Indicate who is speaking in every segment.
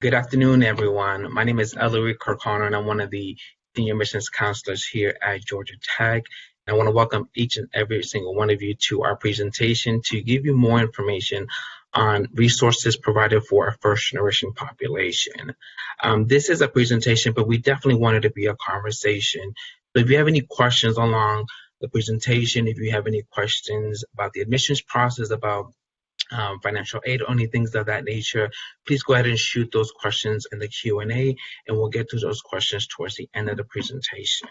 Speaker 1: Good afternoon, everyone. My name is Ellery Kirkconnor, and I'm one of the senior admissions counselors here at Georgia Tech. I want to welcome each and every single one of you to our presentation to give you more information on resources provided for our first generation population. This is a presentation, but we definitely want it to be a conversation. So if you have any questions along the presentation, if you have any questions about the admissions process, about financial aid, or any things of that nature, please go ahead and shoot those questions in the Q&A, and we'll get to those questions towards the end of the presentation.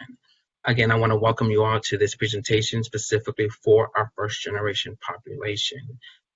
Speaker 1: Again, I want to welcome you all to this presentation specifically for our first generation population.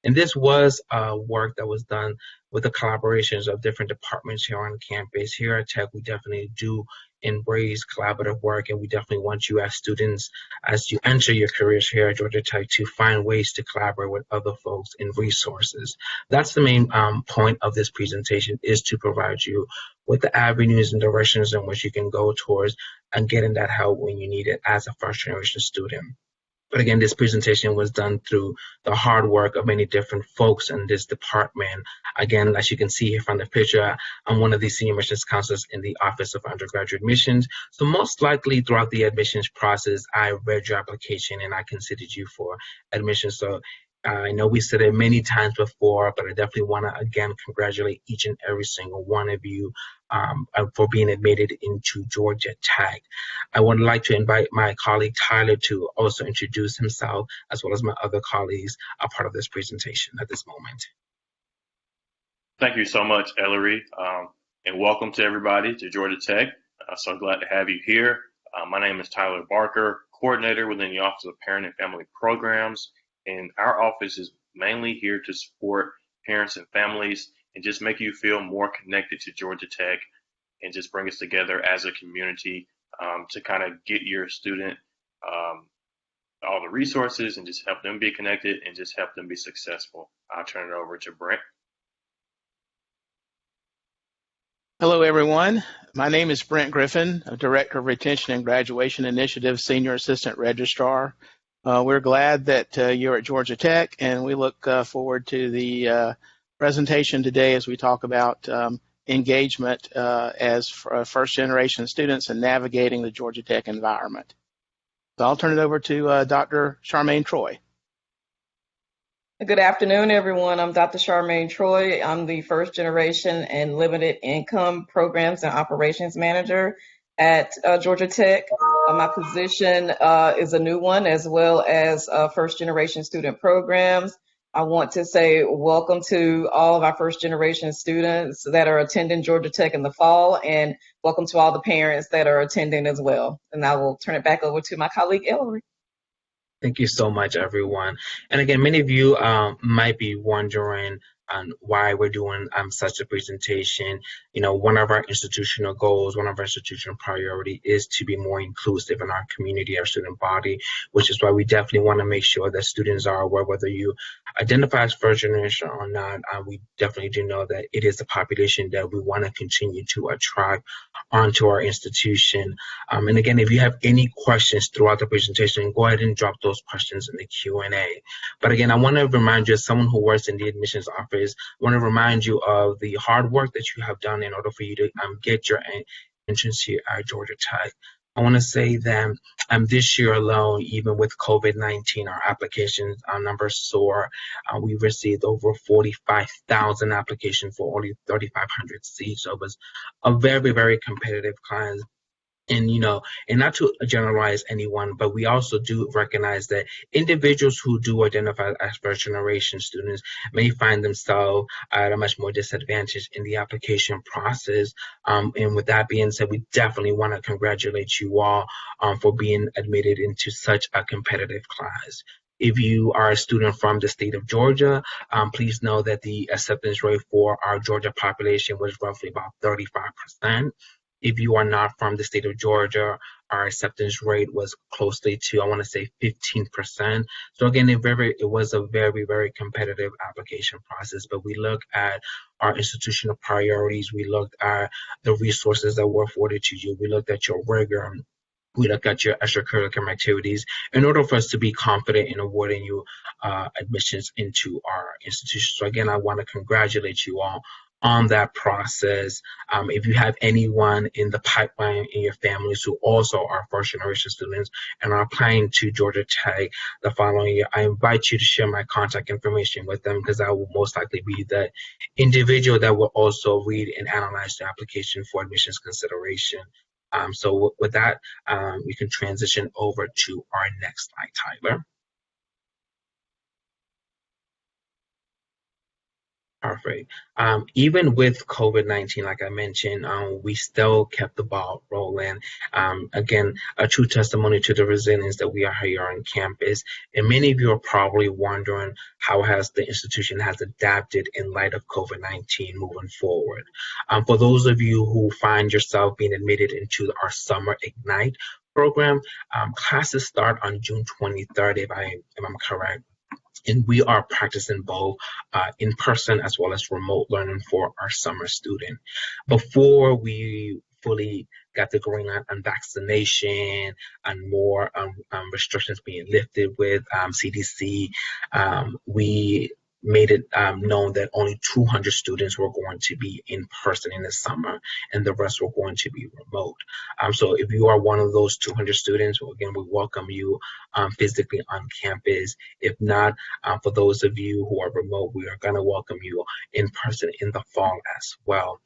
Speaker 1: And this was work that was done with the collaborations of different departments here on campus. Here at Tech, we definitely do embrace collaborative work, and we definitely want you as students, as you enter your careers here at Georgia Tech, to find ways to collaborate with other folks and resources. That's the main point of this presentation, is to provide you with the avenues and directions in which you can go towards and getting that help when you need it as a first generation student. But again, this presentation was done through the hard work of many different folks in this department. Again, as you can see here from the picture, I'm one of the senior admissions counselors in the Office of Undergraduate Admissions. So most likely throughout the admissions process, I read your application and I considered you for admission. So I know we said it many times before, but I definitely want to, again, congratulate each and every single one of you for being admitted into Georgia Tech. I would like to invite my colleague Tyler to also introduce himself, as well as my other colleagues, a part of this presentation at this moment.
Speaker 2: Thank you so much, Ellery, and welcome to everybody to Georgia Tech. So glad to have you here. My name is Tyler Barker, coordinator within the Office of Parent and Family Programs. And our office is mainly here to support parents and families and just make you feel more connected to Georgia Tech and just bring us together as a community to kind of get your student all the resources and just help them be connected and just help them be successful. I'll turn it over to Brent.
Speaker 3: Hello, everyone. My name is Brent Griffin, Director of Retention and Graduation Initiative, Senior Assistant Registrar. We're glad that you're at Georgia Tech, and we look forward to the presentation today as we talk about engagement as first-generation students and navigating the Georgia Tech environment. So I'll turn it over to Dr. Charmaine Troy.
Speaker 4: Good afternoon, everyone. I'm Dr. Charmaine Troy. I'm the first generation and limited income programs and operations manager at Georgia Tech. My position is a new one, as well as first generation student programs. I want to say welcome to all of our first generation students that are attending Georgia Tech in the fall, and welcome to all the parents that are attending as well. And I will turn it back over to my colleague, Ellery.
Speaker 1: Thank you so much, everyone. And again, many of you might be wondering why we're doing such a presentation. You know, one of our institutional goals, one of our institutional priority is to be more inclusive in our community, our student body, which is why we definitely want to make sure that students are aware, whether you identify as first generation or not. We definitely do know that it is the population that we want to continue to attract onto our institution. And again, if you have any questions throughout the presentation, go ahead and drop those questions in the Q&A. But again, I want to remind you, as someone who works in the admissions office, I want to remind you of the hard work that you have done in order for you to get your entrance here at Georgia Tech. I want to say that this year alone, even with COVID-19, our applications numbers soar. We received over 45,000 applications for only 3,500 seats. So it was a very, very competitive class. And, you know, and not to generalize anyone, but we also do recognize that individuals who do identify as first generation students may find themselves at a much more disadvantage in the application process. And with that being said, we definitely want to congratulate you all for being admitted into such a competitive class. If you are a student from the state of Georgia, please know that the acceptance rate for our Georgia population was roughly about 35%. If you are not from the state of Georgia, our acceptance rate was closely to, I want to say, 15%. So again, it was a very, very competitive application process. But we look at our institutional priorities. We looked at the resources that were afforded to you. We looked at your rigor. We look at your extracurricular activities in order for us to be confident in awarding you admissions into our institution. So again, I want to congratulate you all on that process. If you have anyone in the pipeline in your families who also are first generation students and are applying to Georgia Tech the following year, I invite you to share my contact information with them, because I will most likely be the individual that will also read and analyze the application for admissions consideration. So with that, we can transition over to our next slide, Tyler. Perfect. Even with COVID-19, like I mentioned, we still kept the ball rolling. Again, a true testimony to the resilience that we are here on campus. And many of you are probably wondering how has the institution has adapted in light of COVID-19 moving forward. For those of you who find yourself being admitted into our Summer Ignite program, classes start on June 23rd, if I'm correct. And we are practicing both in person as well as remote learning for our summer student. Before we fully got the green light on vaccination and more restrictions being lifted with CDC, we made it known that only 200 students were going to be in person in the summer, and the rest were going to be remote. So if you are one of those 200 students, well, again, we welcome you physically on campus. If not, for those of you who are remote, we are going to welcome you in person in the fall as well.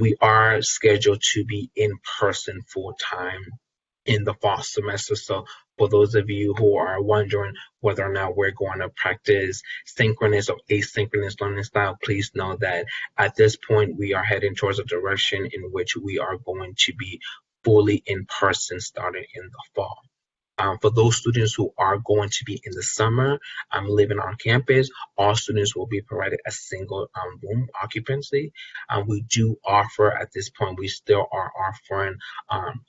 Speaker 1: We are scheduled to be in person full time in the fall semester. So for those of you who are wondering whether or not we're going to practice synchronous or asynchronous learning style, please know that at this point we are heading towards a direction in which we are going to be fully in person starting in the fall. For those students who are going to be in the summer living on campus, all students will be provided a single room occupancy. We do offer, at this point, we still are offering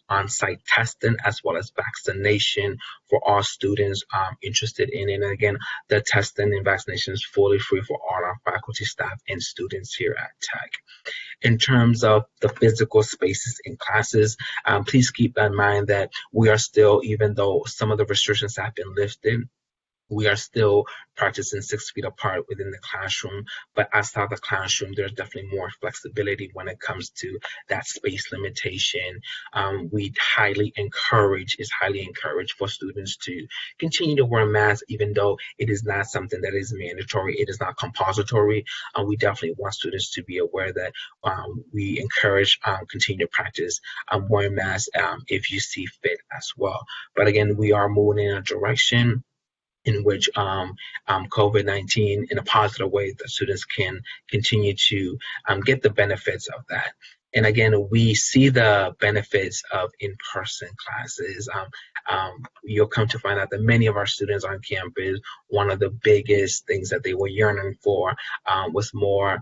Speaker 1: on-site testing as well as vaccination for all students interested in it. And again, the testing and vaccination is fully free for all our faculty, staff, and students here at Tech. In terms of the physical spaces in classes, please keep in mind that we are still, even though some of the restrictions have been lifted, we are still practicing 6 feet apart within the classroom, but outside the classroom, there's definitely more flexibility when it comes to that space limitation. It's highly encouraged for students to continue to wear masks, even though it is not something that is mandatory. It is not compulsory. We definitely want students to be aware that we encourage continue to practice wearing masks if you see fit as well. But again, we are moving in a direction in which COVID-19 in a positive way that students can continue to get the benefits of that. And again, we see the benefits of in-person classes. You'll come to find out that many of our students on campus, one of the biggest things that they were yearning for was more,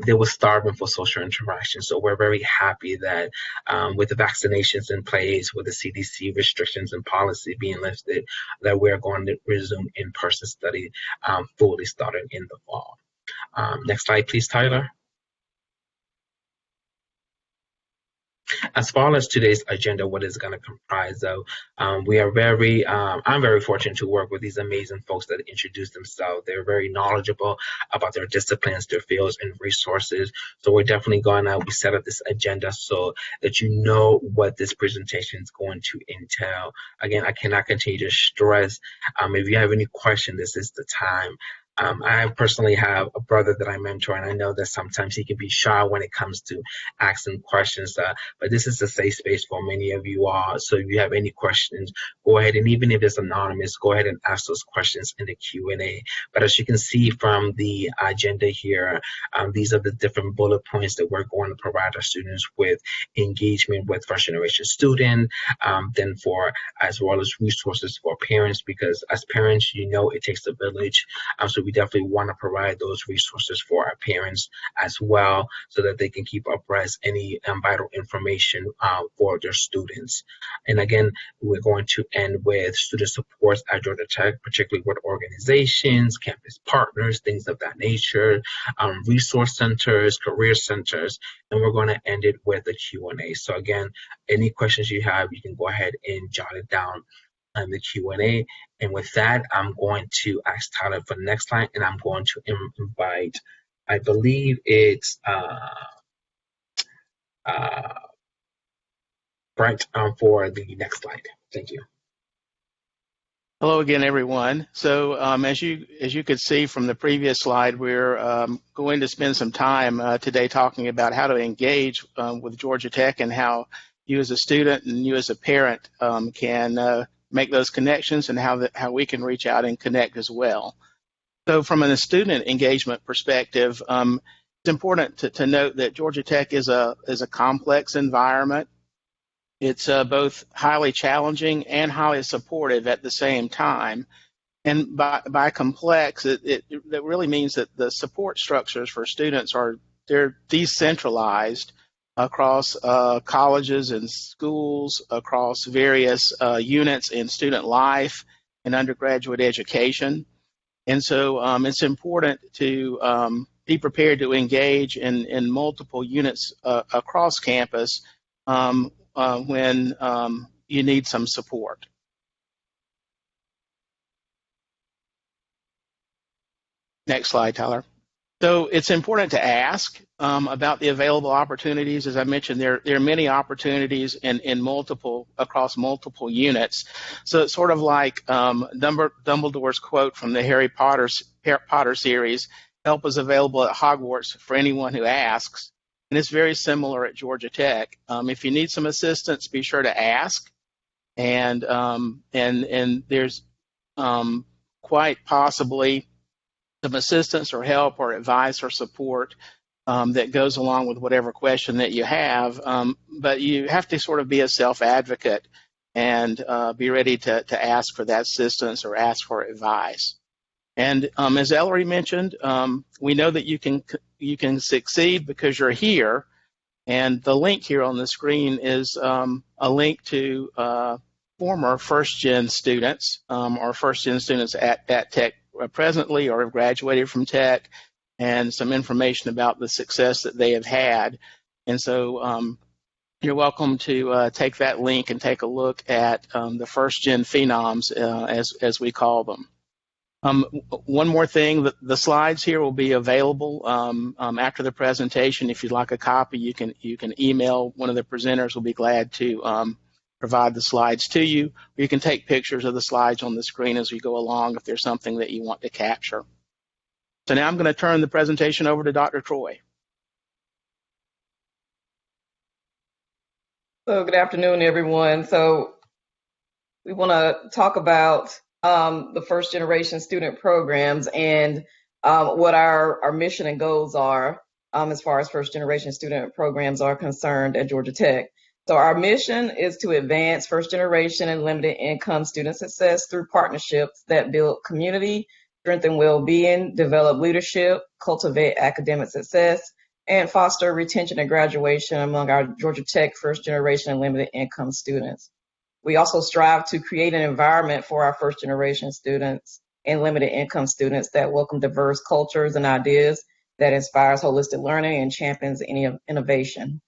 Speaker 1: they were starving for social interaction. So we're very happy that with the vaccinations in place, with the CDC restrictions and policy being lifted, that we're going to resume in-person study fully starting in the fall. Next slide, please, Tyler. As far as today's agenda, what is going to comprise of, I'm very fortunate to work with these amazing folks that introduce themselves. They're very knowledgeable about their disciplines, their fields, and resources. So we're definitely we set up this agenda so that you know what this presentation is going to entail. Again, I cannot continue to stress, if you have any question, this is the time. I personally have a brother that I mentor, and I know that sometimes he can be shy when it comes to asking questions, but this is a safe space for many of you all. So if you have any questions, go ahead, and even if it's anonymous, go ahead and ask those questions in the Q&A. But as you can see from the agenda here, these are the different bullet points that we're going to provide our students with: engagement with first generation student, then as well as resources for parents, because as parents, it takes a village. So we definitely want to provide those resources for our parents as well, so that they can keep abreast any vital information for their students. And again, we're going to end with student supports at Georgia Tech, particularly with organizations, campus partners, things of that nature, resource centers, career centers, and we're going to end it with a Q&A. So again, any questions you have, you can go ahead and jot it down on the Q&A. And with that, I'm going to ask Tyler for the next slide, and I'm going to invite I believe it's Brent for the next slide. Thank you.
Speaker 3: Hello again, everyone. So as you could see from the previous slide, we're going to spend some time today talking about how to engage with Georgia Tech and how you as a student and you as a parent can make those connections, and how we can reach out and connect as well. So from a student engagement perspective, it's important to note that Georgia Tech is a complex environment. It's both highly challenging and highly supportive at the same time. And by complex, it really means that the support structures for students they're decentralized across colleges and schools, across various units in student life and undergraduate education. And so it's important to be prepared to engage in multiple units across campus when you need some support. Next slide, Tyler. So it's important to ask about the available opportunities. As I mentioned, there are many opportunities across multiple units. So it's sort of like Dumbledore's quote from the Harry Potter series, "Help is available at Hogwarts for anyone who asks." And it's very similar at Georgia Tech. If you need some assistance, be sure to ask. And there's quite possibly some assistance or help or advice or support that goes along with whatever question that you have. But you have to sort of be a self-advocate and be ready to ask for that assistance or ask for advice. And as Ellery mentioned, we know that you can succeed because you're here. And the link here on the screen is a link to former first-gen students or first-gen students at Tech presently or have graduated from Tech, and some information about the success that they have had. And so you're welcome to take that link and take a look at the first-gen phenoms, as we call them. One more thing, the slides here will be available after the presentation. If you'd like a copy, you can email one of the presenters. We'll be glad to provide the slides to you. Or you can take pictures of the slides on the screen as we go along if there's something that you want to capture. So now I'm going to turn the presentation over to Dr. Troy.
Speaker 4: So good afternoon, everyone. So we want to talk about the first generation student programs and what our mission and goals are as far as first generation student programs are concerned at Georgia Tech. So our mission is to advance first generation and limited income student success through partnerships that build community, strengthen well-being, develop leadership, cultivate academic success, and foster retention and graduation among our Georgia Tech first generation and limited income students. We also strive to create an environment for our first generation students and limited income students that welcome diverse cultures and ideas, that inspires holistic learning and champions innovation.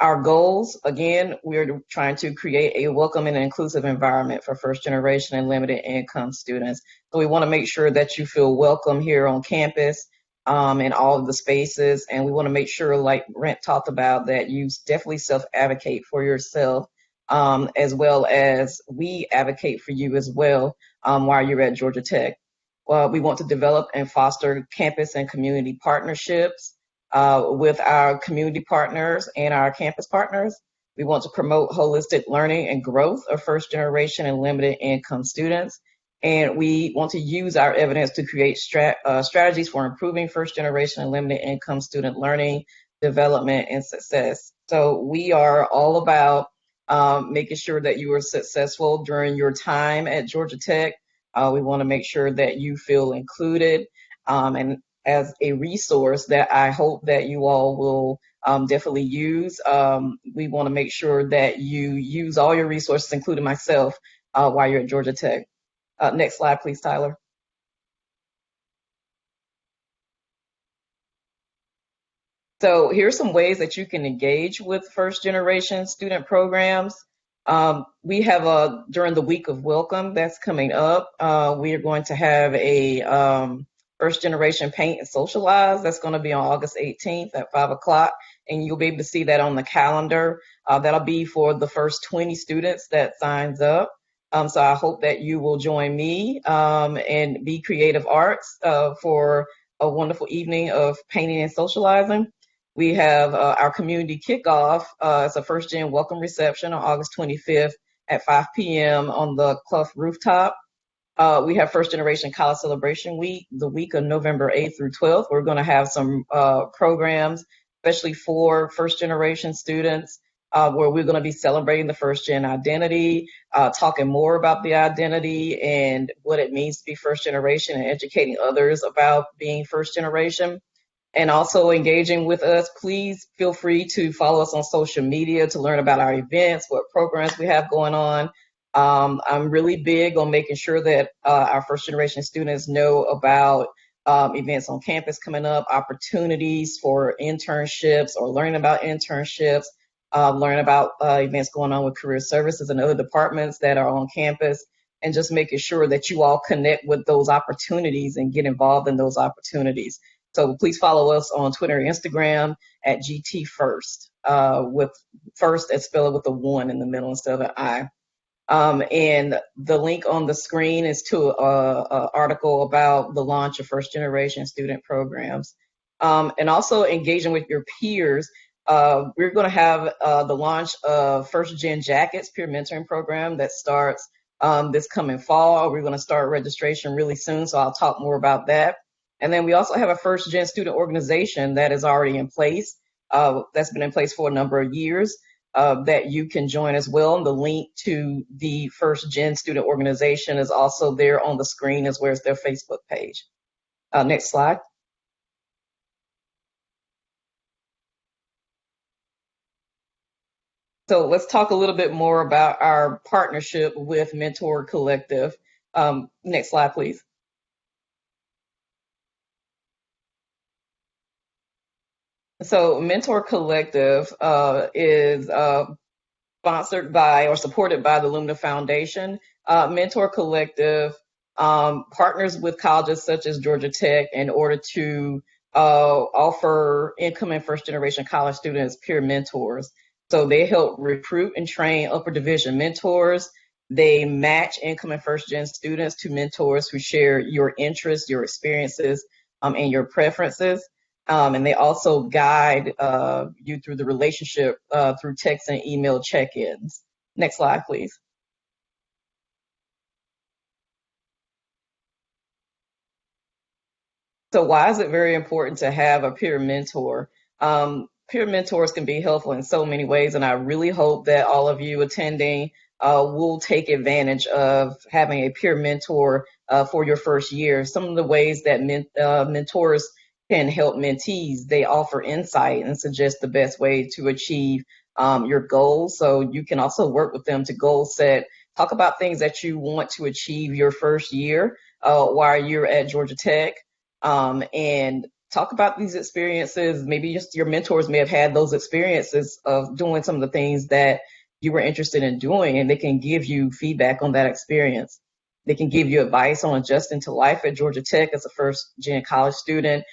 Speaker 4: Our goals, again, we're trying to create a welcoming and inclusive environment for first generation and limited income students. So we want to make sure that you feel welcome here on campus in all of the spaces. And we want to make sure, like Brent talked about, that you definitely self-advocate for yourself, as well as we advocate for you as well while you're at Georgia Tech. We want to develop and foster campus and community partnerships with our community partners and our campus partners. We want to promote holistic learning and growth of first generation and limited income students. And we want to use our evidence to create strategies for improving first generation and limited income student learning, development, and success. So we are all about making sure that you are successful during your time at Georgia Tech. We want to make sure that you feel included and as a resource that I hope that you all will definitely use. We want to make sure that you use all your resources, including myself, while you're at Georgia Tech. Next slide, please, Tyler. So here's some ways that you can engage with first generation student programs. We have during the week of welcome that's coming up, we are going to have a First Generation Paint and Socialize. That's going to be on August 18th at 5 o'clock, and you'll be able to see that on the calendar. That'll be for the first 20 students that signs up. So I hope that you will join me and Be Creative Arts for a wonderful evening of painting and socializing. We have our community kickoff. It's a first gen welcome reception on August 25th at 5 p.m. on the Clough rooftop. We have First Generation College Celebration Week, the week of November 8th through 12th. We're going to have some programs, especially for first generation students, where we're going to be celebrating the first gen identity, talking more about the identity and what it means to be first generation and educating others about being first generation. And also engaging with us. Please feel free to follow us on social media to learn about our events, what programs we have going on. I'm really big on making sure that our first generation students know about events on campus coming up, opportunities for internships or learning about internships, learn about events going on with career services and other departments that are on campus, and just making sure that you all connect with those opportunities and get involved in those opportunities. So please follow us on Twitter and Instagram at GT First, with first as spelled with a 1 in the middle instead of an I. And the link on the screen is to an article about the launch of first generation student programs. And also engaging with your peers. We're going to have the launch of First Gen Jackets peer mentoring program that starts this coming fall. We're going to start registration really soon, so I'll talk more about that. And then we also have a First Gen student organization that is already in place, that's been in place for a number of years, that you can join as well. And the link to the First Gen student organization is also there on the screen, as well as their Facebook page. Next slide. So let's talk a little bit more about our partnership with Mentor Collective. Next slide, please. So Mentor Collective is sponsored by or supported by the Lumina Foundation. Mentor Collective partners with colleges such as Georgia Tech in order to offer incoming first generation college students peer mentors. So they help recruit and train upper division mentors. They match incoming first gen students to mentors who share your interests, your experiences, and your preferences. And they also guide you through the relationship through text and email check-ins. Next slide, please. So why is it very important to have a peer mentor? Peer mentors can be helpful in so many ways, and I really hope that all of you attending will take advantage of having a peer mentor for your first year. Some of the ways that mentors can help mentees, they offer insight and suggest the best way to achieve your goals. So you can also work with them to goal set, talk about things that you want to achieve your first year while you're at Georgia Tech, and talk about these experiences. Maybe just your mentors may have had those experiences of doing some of the things that you were interested in doing, and they can give you feedback on that experience. They can give you advice on adjusting to life at Georgia Tech as a first gen college student,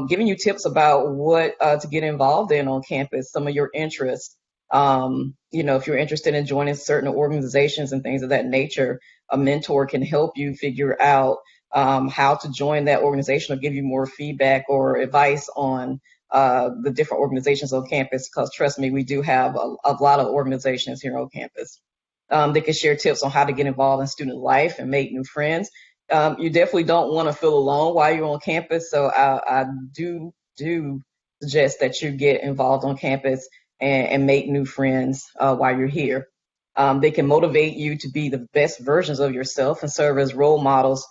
Speaker 4: giving you tips about what to get involved in on campus, some of your interests. If you're interested in joining certain organizations and things of that nature, a mentor can help you figure out how to join that organization or give you more feedback or advice on the different organizations on campus, because trust me, we do have a lot of organizations here on campus. They can share tips on how to get involved in student life and make new friends. You definitely don't want to feel alone while you're on campus, so I do suggest that you get involved on campus and make new friends while you're here. They can motivate you to be the best versions of yourself and serve as role models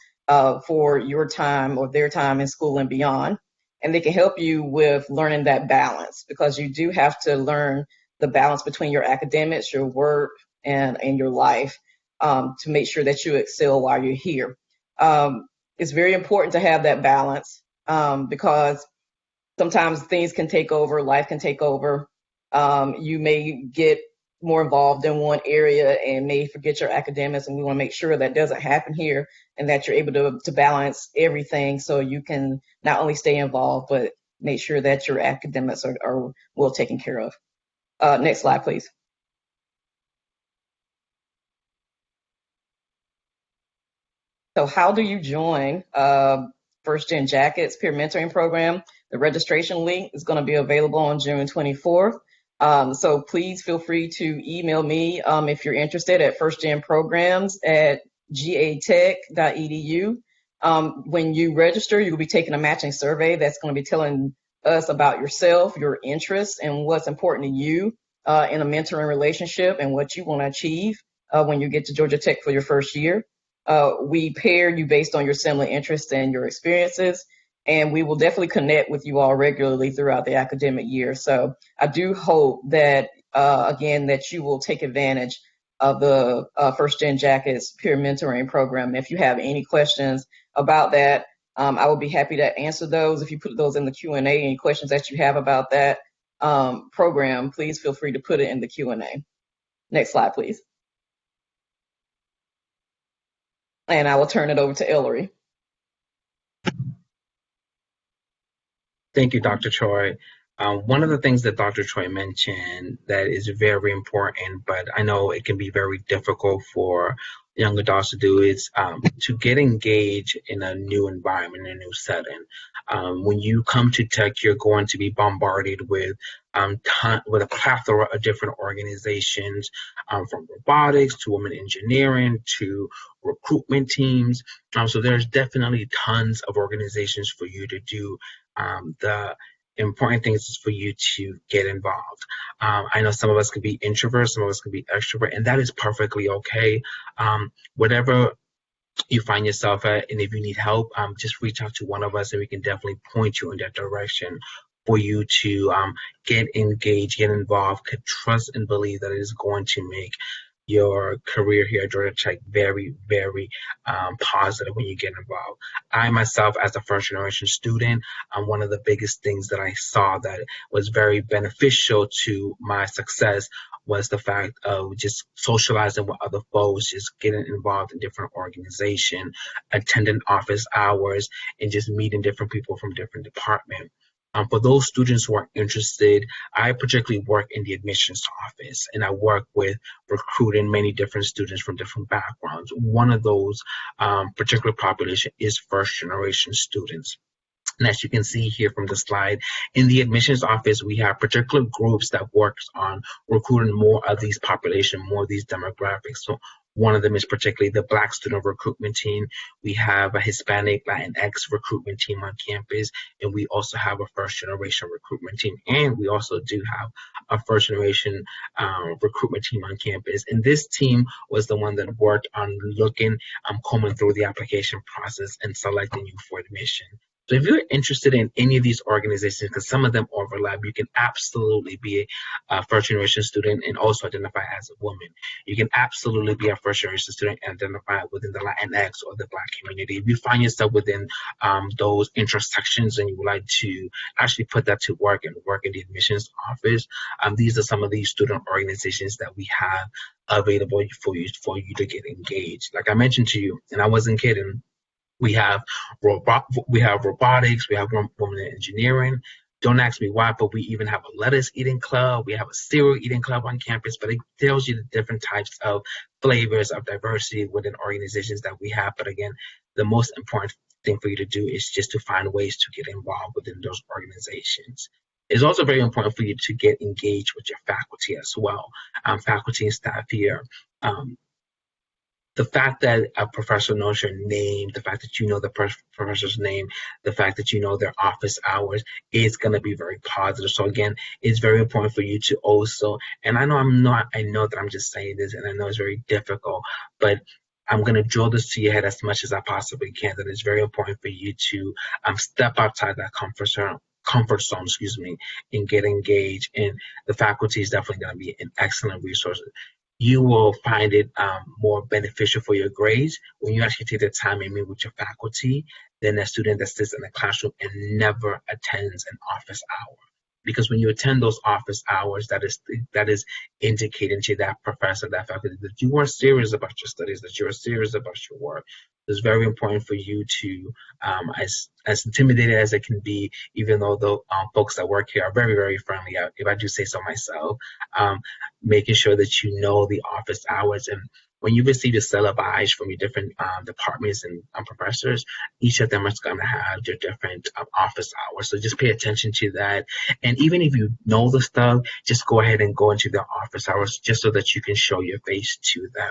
Speaker 4: for your time or their time in school and beyond. And they can help you with learning that balance, because you do have to learn the balance between your academics, your work, and your life to make sure that you excel while you're here. It's very important to have that balance because sometimes things can take over, life can take over. You may get more involved in one area and may forget your academics, and we want to make sure that doesn't happen here and that you're able to balance everything so you can not only stay involved but make sure that your academics are well taken care of. Next slide, please. So how do you join First Gen Jacket's peer mentoring program? The registration link is going to be available on June 24th. So please feel free to email me if you're interested at firstgenprograms@gatech.edu. When you register, you'll be taking a matching survey that's going to be telling us about yourself, your interests, and what's important to you in a mentoring relationship and what you want to achieve when you get to Georgia Tech for your first year. We pair you based on your similar interests and your experiences, and we will definitely connect with you all regularly throughout the academic year. So I do hope that, again, that you will take advantage of the First Gen Jackets peer mentoring program. If you have any questions about that, I will be happy to answer those. If you put those in the Q&A, any questions that you have about that program, please feel free to put it in the Q&A. Next slide, please. And I will turn it over to Ellery.
Speaker 1: Thank you, Dr. Choi. One of the things that Dr. Choi mentioned that is very important, but I know it can be very difficult for young adults to do is to get engaged in a new environment, a new setting. When you come to tech, you're going to be bombarded with a plethora of different organizations, from robotics to women engineering to recruitment teams. So there's definitely tons of organizations for you to do. The important thing is for you to get involved. I know some of us can be introverts, some of us can be extrovert, and that is perfectly okay. Whatever you find yourself at, and if you need help, just reach out to one of us and we can definitely point you in that direction for you to get engaged, get involved, could trust and believe that it is going to make your career here at Georgia Tech very, very positive when you get involved. I myself, as a first generation student, one of the biggest things that I saw that was very beneficial to my success was the fact of just socializing with other folks, just getting involved in different organizations, attending office hours, and just meeting different people from different departments. For those students who are interested, I particularly work in the admissions office, and I work with recruiting many different students from different backgrounds. One of those particular population is first generation students. And as you can see here from the slide, in the admissions office, we have particular groups that works on recruiting more of these population, more of these demographics. So one of them is particularly the Black student recruitment team. We have a Hispanic Latinx recruitment team on campus, and we also have a first generation recruitment team. And we also do have a first generation recruitment team on campus. And this team was the one that worked on combing through the application process and selecting you for admission. So if you're interested in any of these organizations, because some of them overlap, you can absolutely be a first generation student and also identify as a woman. You can absolutely be a first generation student and identify within the Latinx or the Black community. If you find yourself within those intersections and you would like to actually put that to work and work in the admissions office, these are some of these student organizations that we have available for you to get engaged. Like I mentioned to you, and I wasn't kidding, we have robotics, we have women in engineering. Don't ask me why, but we even have a lettuce eating club. We have a cereal eating club on campus, but it tells you the different types of flavors of diversity within organizations that we have. But again, the most important thing for you to do is just to find ways to get involved within those organizations. It's also very important for you to get engaged with your faculty as well. Faculty and staff here. The fact that a professor knows your name, the fact that you know the professor's name, the fact that you know their office hours is going to be very positive. So again, it's very important for you to also, and I know that I'm just saying this and I know it's very difficult, but I'm going to drill this to your head as much as I possibly can, that it's very important for you to step outside that comfort zone, and get engaged. And the faculty is definitely going to be an excellent resource. You will find it more beneficial for your grades when you actually take the time and meet with your faculty than a student that sits in a classroom and never attends an office hour. because when you attend those office hours, that is indicating to that professor, that faculty, that you are serious about your studies, that you are serious about your work. It's very important for you to, as intimidated as it can be, even though the folks that work here are very, very friendly, if I do say so myself, making sure that you know the office hours. And when you receive a set of eyes from your different departments and professors, each of them is going to have their different office hours. So just pay attention to that. And even if you know the stuff, just go ahead and go into their office hours just so that you can show your face to them.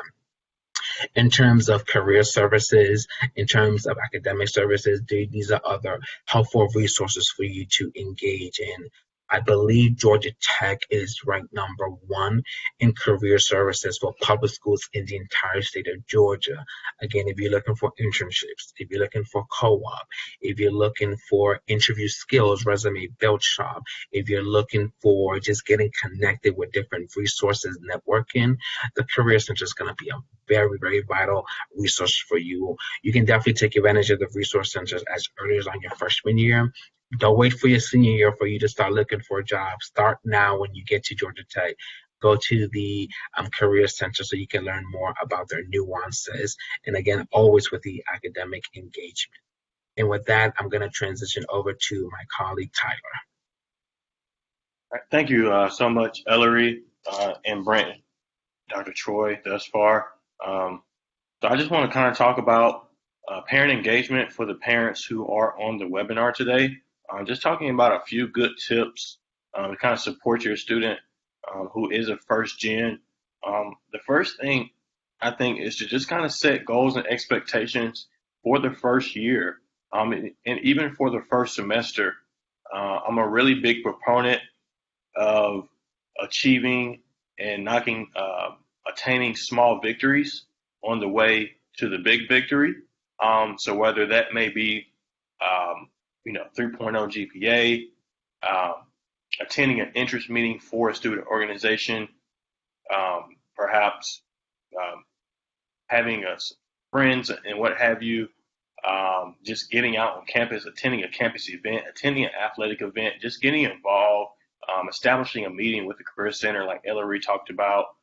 Speaker 1: In terms of career services, in terms of academic services, these are other helpful resources for you to engage in. I believe Georgia Tech is ranked #1 in career services for public schools in the entire state of Georgia. Again, if you're looking for internships, if you're looking for co-op, if you're looking for interview skills, resume build shop, if you're looking for just getting connected with different resources, networking, the Career Center is going to be a very, very vital resource for you. You can definitely take advantage of the resource centers as early as on your freshman year. Don't wait for your senior year for you to start looking for a job. Start now when you get to Georgia Tech. Go to the Career Center so you can learn more about their nuances. And again, always with the academic engagement. And with that, I'm going to transition over to my colleague, Tyler.
Speaker 2: All right, thank you so much, Ellery and Brent, Dr. Troy, thus far. So I just want to kind of talk about parent engagement for the parents who are on the webinar today. Just talking about a few good tips to kind of support your student who is a first gen. The first thing I think is to just kind of set goals and expectations for the first year, and even for the first semester. I'm a really big proponent of achieving and attaining small victories on the way to the big victory. So whether that may be 3.0 GPA, attending an interest meeting for a student organization, perhaps having friends and what have you, just getting out on campus, attending a campus event, attending an athletic event, just getting involved, establishing a meeting with the Career Center like Ellery talked about,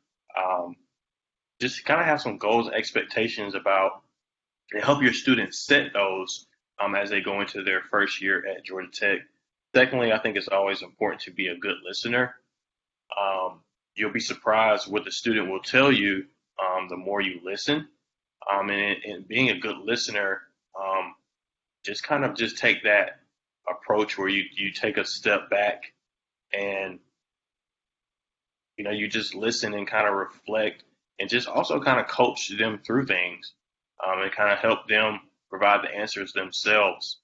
Speaker 2: just kind of have some goals and expectations about and help your students set those as they go into their first year at Georgia Tech. Secondly, I think it's always important to be a good listener. You'll be surprised what the student will tell you the more you listen. And being a good listener, just take that approach where you take a step back and you just listen and kind of reflect and just also kind of coach them through things and kind of help them provide the answers themselves.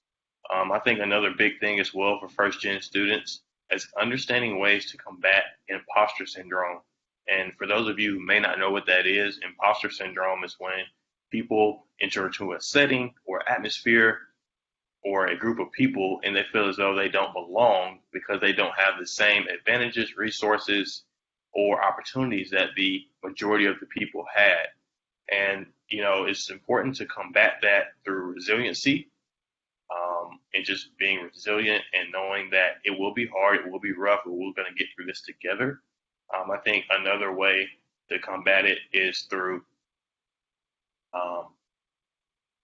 Speaker 2: I think another big thing as well for first gen students is understanding ways to combat imposter syndrome. And for those of you who may not know what that is, imposter syndrome is when people enter into a setting or atmosphere or a group of people and they feel as though they don't belong because they don't have the same advantages, resources, or opportunities that the majority of the people had. And, it's important to combat that through resiliency and just being resilient and knowing that it will be hard, it will be rough, but we're going to get through this together. I think another way to combat it is through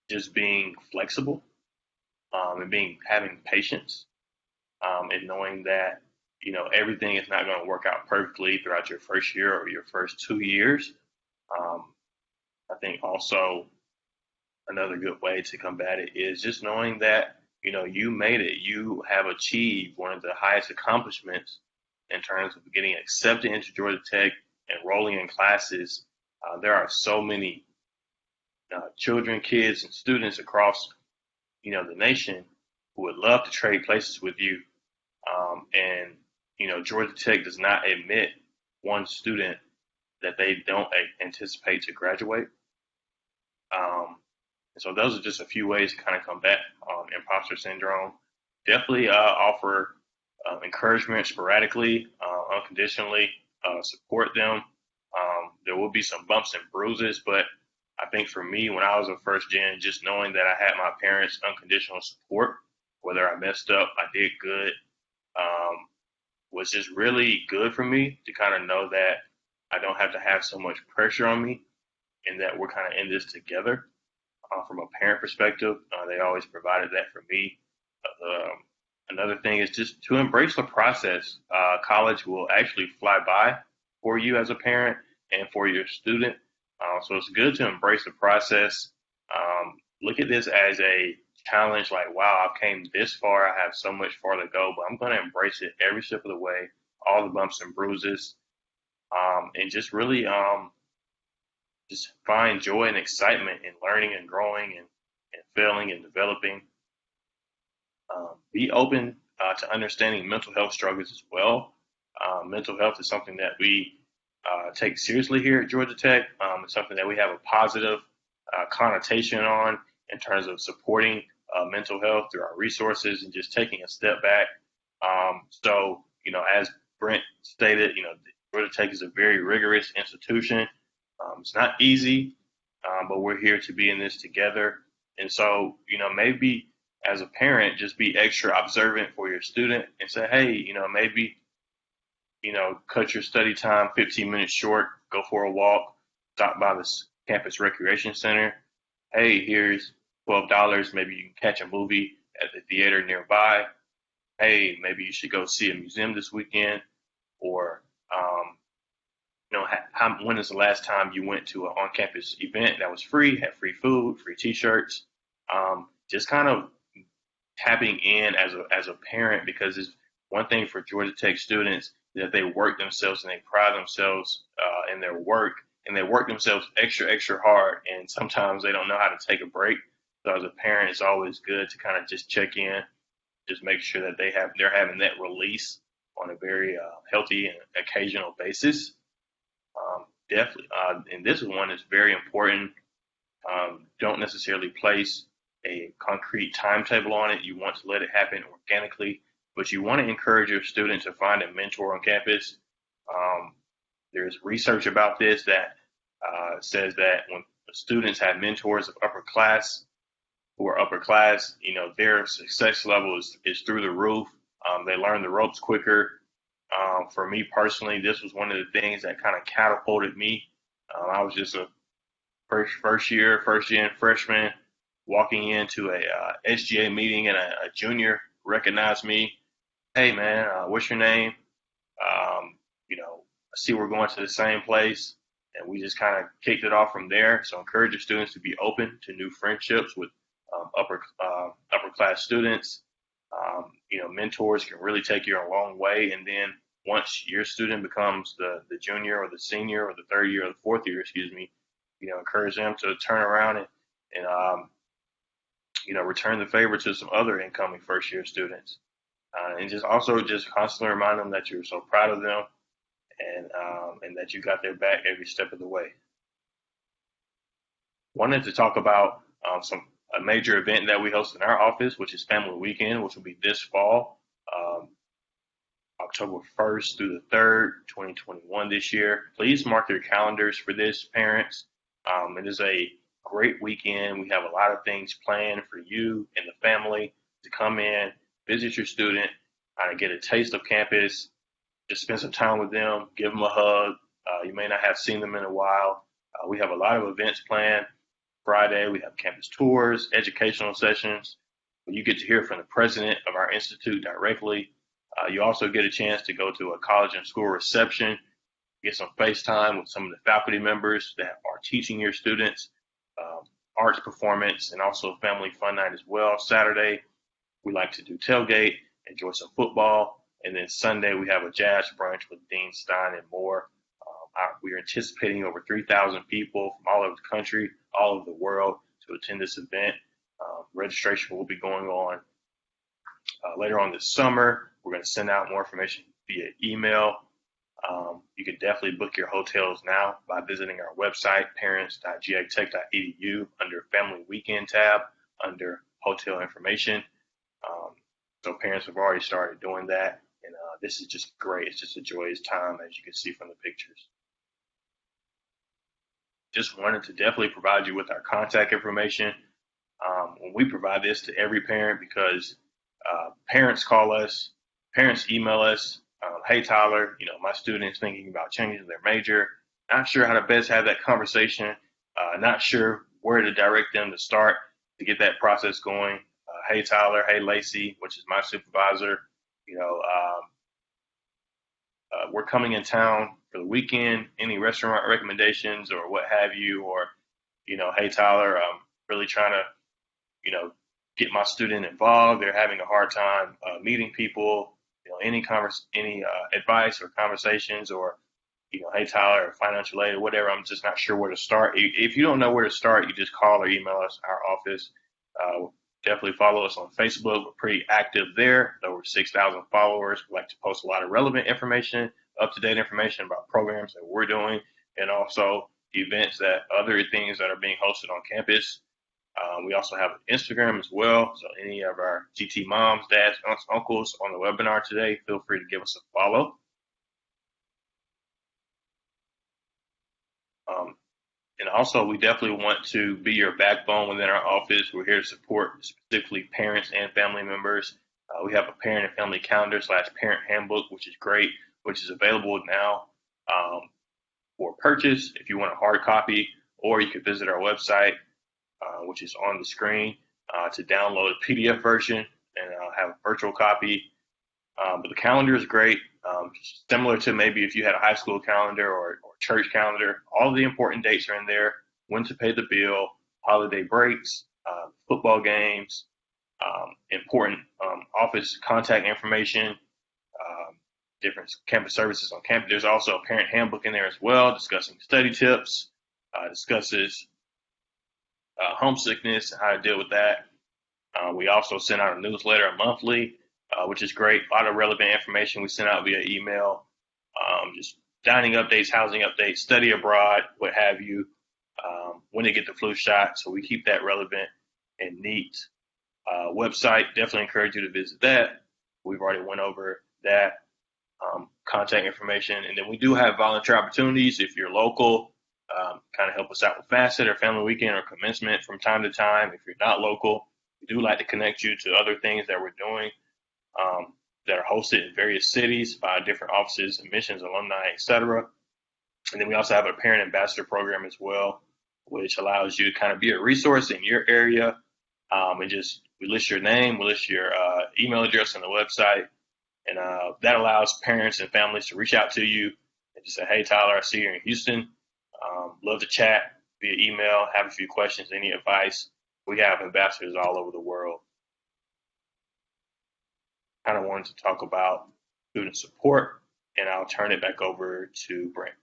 Speaker 2: just being flexible and having patience and knowing that everything is not going to work out perfectly throughout your first year or your first 2 years. I think also another good way to combat it is just knowing that you made it. You have achieved one of the highest accomplishments in terms of getting accepted into Georgia Tech, enrolling in classes. There are so many children, kids, and students across the nation who would love to trade places with you. And Georgia Tech does not admit one student that they don't anticipate to graduate. And so those are just a few ways to kind of combat imposter syndrome. Definitely offer encouragement sporadically, unconditionally, support them. There will be some bumps and bruises, but I think for me, when I was a first gen, just knowing that I had my parents' unconditional support, whether I messed up, I did good, was just really good for me to kind of know that I don't have to have so much pressure on me and that we're kind of in this together. From a parent perspective, they always provided that for me. Another thing is just to embrace the process. College will actually fly by for you as a parent and for your student. So it's good to embrace the process. Look at this as a challenge, like, wow, I've came this far. I have so much far to go, but I'm going to embrace it every step of the way, all the bumps and bruises, and just really just find joy and excitement in learning and growing and failing and developing. Be open to understanding mental health struggles as well. Mental health is something that we take seriously here at Georgia Tech. It's something that we have a positive connotation on in terms of supporting mental health through our resources and just taking a step back. So, as Brent stated, Georgia Tech is a very rigorous institution. It's not easy, but we're here to be in this together. And so, maybe as a parent, just be extra observant for your student and say, hey, maybe, cut your study time 15 minutes short, go for a walk, stop by the campus recreation center. Hey, here's $12. Maybe you can catch a movie at the theater nearby. Hey, maybe you should go see a museum this weekend. Or, when is the last time you went to an on-campus event that was free, had free food, free T-shirts? Just kind of tapping in as a parent, because it's one thing for Georgia Tech students that they work themselves and they pride themselves in their work, and they work themselves extra hard, and sometimes they don't know how to take a break. So as a parent, it's always good to kind of just check in, just make sure that they're having that release on a very healthy and occasional basis. Definitely, and this one is very important. Don't necessarily place a concrete timetable on it. You want to let it happen organically, but you want to encourage your student to find a mentor on campus. There's research about this that says that when students have mentors of who are upper class, their success level is through the roof. They learn the ropes quicker. For me personally, this was one of the things that kind of catapulted me. I was just a first year freshman walking into a SGA meeting, and a junior recognized me. Hey man, what's your name? I see we're going to the same place, and we just kind of kicked it off from there. So encourage your students to be open to new friendships with upper class students. Mentors can really take you a long way. And then once your student becomes the junior or the senior or the third year or the fourth year, encourage them to turn around and return the favor to some other incoming first year students. And just constantly remind them that you're so proud of them, and that you got their back every step of the way. Wanted to talk about a major event that we host in our office, which is Family Weekend, which will be this fall, October 1st through the 3rd, 2021 this year. Please mark your calendars for this, parents. It is a great weekend. We have a lot of things planned for you and the family to come in, visit your student, get a taste of campus, just spend some time with them, give them a hug. You may not have seen them in a while. We have a lot of events planned. Friday, we have campus tours, educational sessions. You get to hear from the president of our institute directly. You also get a chance to go to a college and school reception, get some FaceTime with some of the faculty members that are teaching your students, arts performance, and also family fun night as well. Saturday, we like to do tailgate, enjoy some football, and then Sunday we have a jazz brunch with Dean Stein and more. We are anticipating over 3,000 people from all over the country, all over the world to attend this event. Registration will be going on later on this summer. We're going to send out more information via email. You can definitely book your hotels now by visiting our website, parents.gatech.edu, under Family Weekend tab, under Hotel Information. So parents have already started doing that, and this is just great. It's just a joyous time, as you can see from the pictures. Just wanted to definitely provide you with our contact information. When we provide this to every parent, because parents call us, parents email us, hey, Tyler, my student's thinking about changing their major, not sure how to best have that conversation, not sure where to direct them to start to get that process going. Hey, Tyler, hey, Lacey, which is my supervisor, we're coming in town for the weekend, any restaurant recommendations or what have you, or, hey, Tyler, I'm really trying to, get my student involved. They're having a hard time meeting people, any advice or conversations, or, hey, Tyler, financial aid, or whatever. I'm just not sure where to start. If you don't know where to start, you just call or email us, our office. Definitely follow us on Facebook. We're pretty active there. Over 6,000 followers. We like to post a lot of relevant information, up-to-date information about programs that we're doing, and also events other things that are being hosted on campus. We also have Instagram as well. So any of our GT moms, dads, aunts, uncles on the webinar today, feel free to give us a follow. And also, we definitely want to be your backbone within our office. We're here to support specifically parents and family members. We have a parent and family calendar / parent handbook, which is great, which is available now for purchase if you want a hard copy, or you can visit our website, which is on the screen, to download a PDF version and have a virtual copy. But the calendar is great, similar to maybe if you had a high school calendar or church calendar. All of the important dates are in there: when to pay the bill, holiday breaks, football games, important office contact information, different campus services on campus. There's also a parent handbook in there as well, discussing study tips, discusses homesickness and how to deal with that. We also send out a newsletter monthly, which is great. A lot of relevant information we send out via email, just dining updates, housing updates, study abroad, what have you, when to get the flu shot. So we keep that relevant and neat. Website, definitely encourage you to visit that. We've already went over that. Contact information. And then we do have volunteer opportunities if you're local. Kind of help us out with Facet or Family Weekend or Commencement from time to time. If you're not local, we do like to connect you to other things that we're doing that are hosted in various cities by different offices, admissions, alumni, etc. And then we also have a parent ambassador program as well, which allows you to kind of be a resource in your area. And just we list your name, we list your email address on the website, and that allows parents and families to reach out to you and just say, hey, Tyler, I see you in Houston. Love to chat via email, have a few questions, any advice. We have ambassadors all over the world. Kind of wanted to talk about student support, and I'll turn it back over to Brent.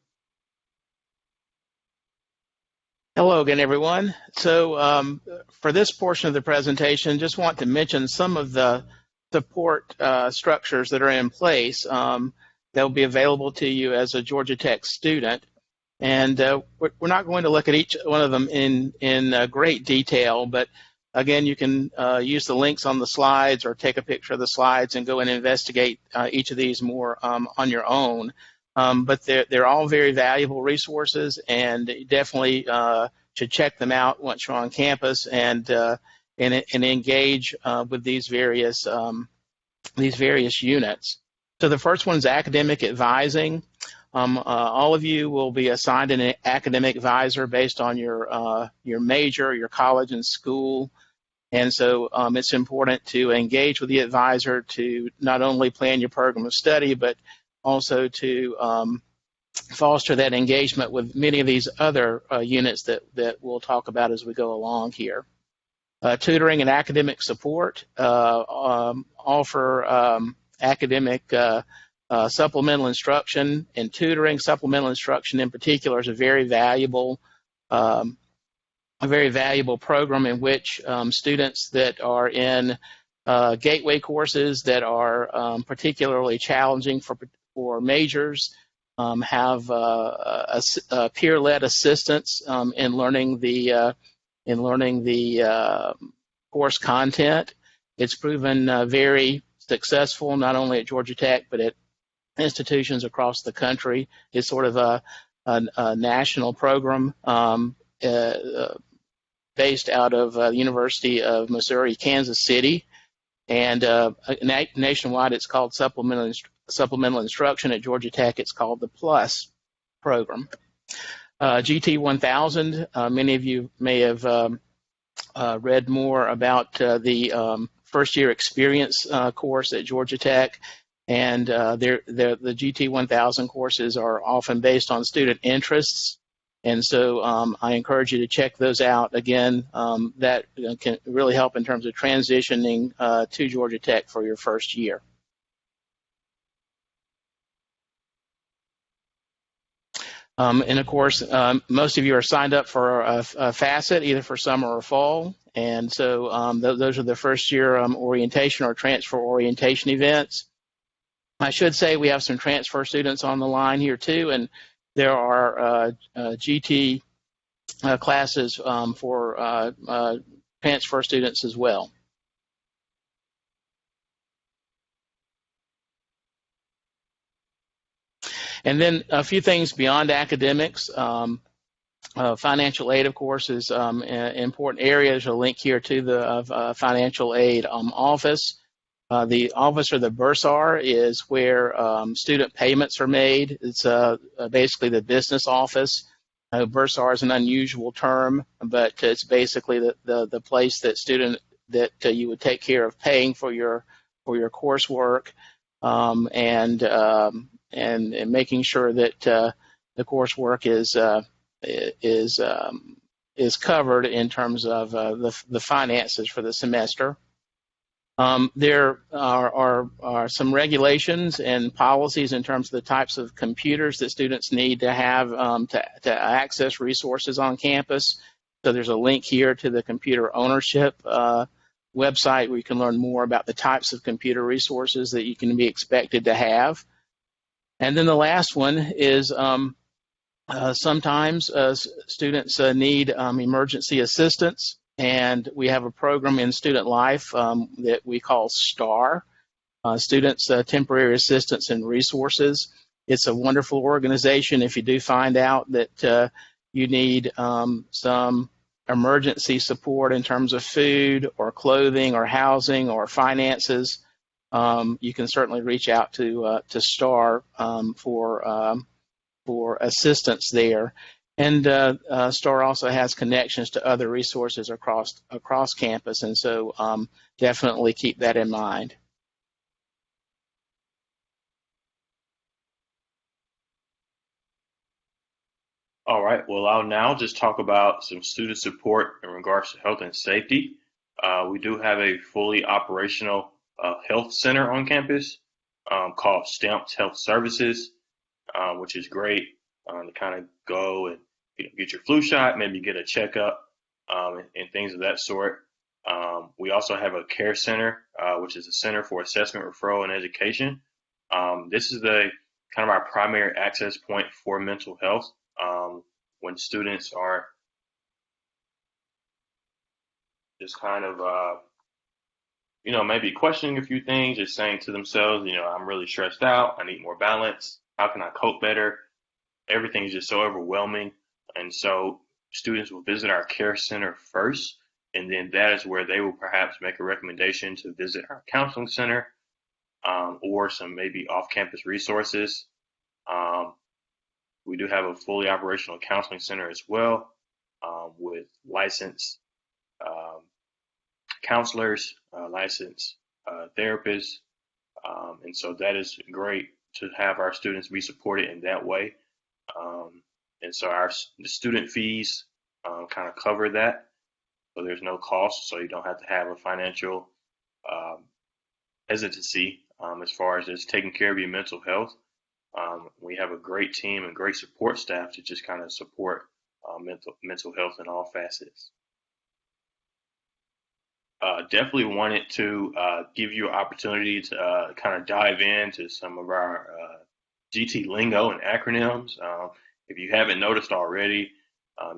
Speaker 3: Hello again, everyone. So for this portion of the presentation, just want to mention some of the support structures that are in place that will be available to you as a Georgia Tech student. And we're not going to look at each one of them in great detail, but again, you can use the links on the slides or take a picture of the slides and go and investigate each of these more on your own. But they're all very valuable resources, and definitely should check them out once you're on campus and engage with these various units. So the first one is academic advising. All of you will be assigned an academic advisor based on your major, your college and school. And so it's important to engage with the advisor to not only plan your program of study, but also to foster that engagement with many of these other units that we'll talk about as we go along here. Tutoring and academic support, offer academic supplemental instruction and tutoring. Supplemental instruction in particular is a very valuable program in which students that are in gateway courses that are particularly challenging for majors have peer-led assistance in learning the course content. It's proven very successful not only at Georgia Tech but at institutions across the country. It's sort of a national program based out of the University of Missouri, Kansas City. And nationwide, it's called Supplemental Instruction. At Georgia Tech, it's called the PLUS program. GT 1000, many of you may have read more about the first year experience course at Georgia Tech. And the GT 1000 courses are often based on student interests. And so I encourage you to check those out. Again, that can really help in terms of transitioning to Georgia Tech for your first year. And of course, most of you are signed up for a Facet, either for summer or fall. And so those are the first year orientation or transfer orientation events. I should say we have some transfer students on the line here too, and there are GT classes for transfer students as well. And then a few things beyond academics. Financial aid, of course, is an important area. There's a link here to the financial aid office. The office, or the bursar, is where student payments are made. It's basically the business office. Bursar is an unusual term, but it's basically the place that you would take care of paying for your coursework, and making sure that the coursework is covered in terms of the finances for the semester. There are some regulations and policies in terms of the types of computers that students need to have to access resources on campus. So there's a link here to the computer ownership website where you can learn more about the types of computer resources that you can be expected to have. And then the last one is sometimes students need emergency assistance. And we have a program in student life that we call STAR, Students Temporary Assistance and Resources. It's a wonderful organization if you do find out that you need some emergency support in terms of food or clothing or housing or finances. You can certainly reach out to STAR for assistance there. And STAR also has connections to other resources across campus, and so definitely keep that in mind.
Speaker 2: All right, well, I'll now just talk about some student support in regards to health and safety. We do have a fully operational health center on campus called Stamped Health Services, which is great to kind of go and get your flu shot, maybe get a checkup, and things of that sort. We also have a care center, which is a center for assessment, referral, and education. This is the kind of our primary access point for mental health when students are just kind of, maybe questioning a few things, just saying to themselves, I'm really stressed out. I need more balance. How can I cope better? Everything's just so overwhelming. And so students will visit our care center first, and then that is where they will perhaps make a recommendation to visit our counseling center or some maybe off-campus resources. We do have a fully operational counseling center as well with licensed counselors, licensed therapists. And so that is great to have our students be supported in that way. And so the student fees kind of cover that. So there's no cost, so you don't have to have a financial hesitancy as far as just taking care of your mental health. We have a great team and great support staff to just kind of support mental health in all facets. Definitely wanted to give you an opportunity to kind of dive into some of our GT Lingo and Acronyms. If you haven't noticed already,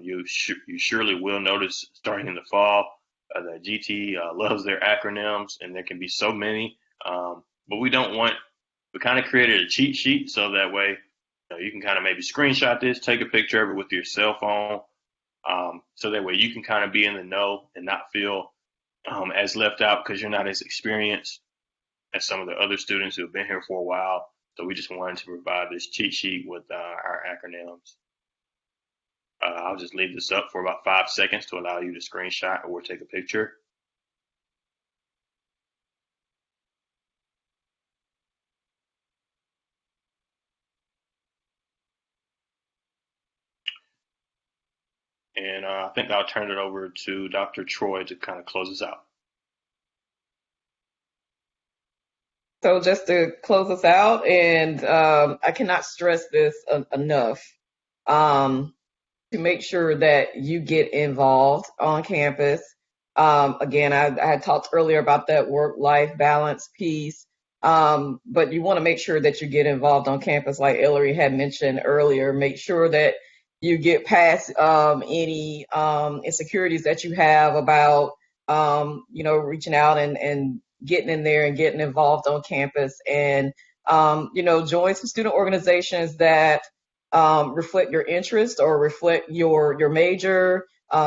Speaker 2: you surely will notice starting in the fall that GT loves their acronyms, and there can be so many. But we kind of created a cheat sheet so that way you can kind of maybe screenshot this, take a picture of it with your cell phone, so that way you can kind of be in the know and not feel as left out because you're not as experienced as some of the other students who have been here for a while. So we just wanted to provide this cheat sheet with our acronyms. I'll just leave this up for about 5 seconds to allow you to screenshot or take a picture. And I think I'll turn it over to Dr. Troy to kind of close us out.
Speaker 4: So just to close us out, and I cannot stress this enough, to make sure that you get involved on campus. Again, I had talked earlier about that work-life balance piece, but you want to make sure that you get involved on campus, like Ellery had mentioned earlier. Make sure that you get past any insecurities that you have about, reaching out and getting in there and getting involved on campus, and join some student organizations that reflect your interest or reflect your major. We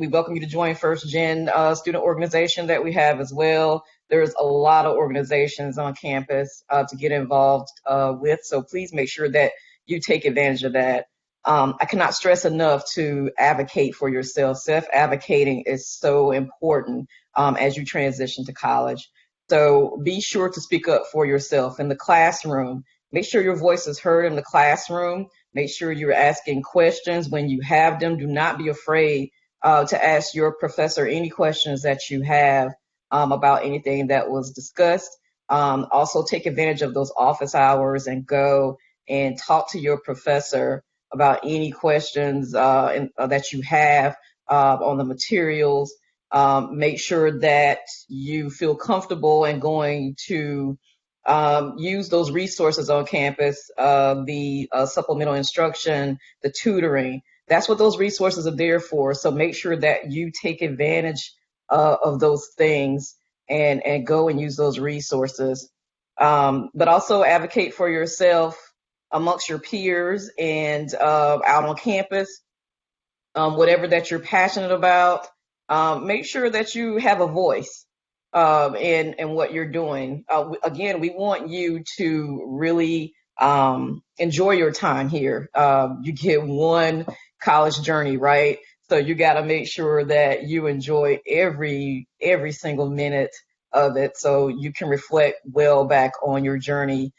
Speaker 4: welcome you to join First Gen student organization that we have as well. There's a lot of organizations on campus to get involved with, so please make sure that you take advantage of that. I cannot stress enough to advocate for yourself. Self-advocating is so important as you transition to college. So be sure to speak up for yourself in the classroom. Make sure your voice is heard in the classroom. Make sure you're asking questions when you have them. Do not be afraid to ask your professor any questions that you have about anything that was discussed. Also, take advantage of those office hours and go and talk to your professor about any questions that you have on the materials. Make sure that you feel comfortable in going to use those resources on campus, the supplemental instruction, the tutoring. That's what those resources are there for. So make sure that you take advantage of those things and go and use those resources. But also advocate for yourself amongst your peers and out on campus. Whatever that you're passionate about, make sure that you have a voice in what you're doing. Again, we want you to really enjoy your time here. You get one college journey, right? So you got to make sure that you enjoy every single minute of it, so you can reflect well back on your journey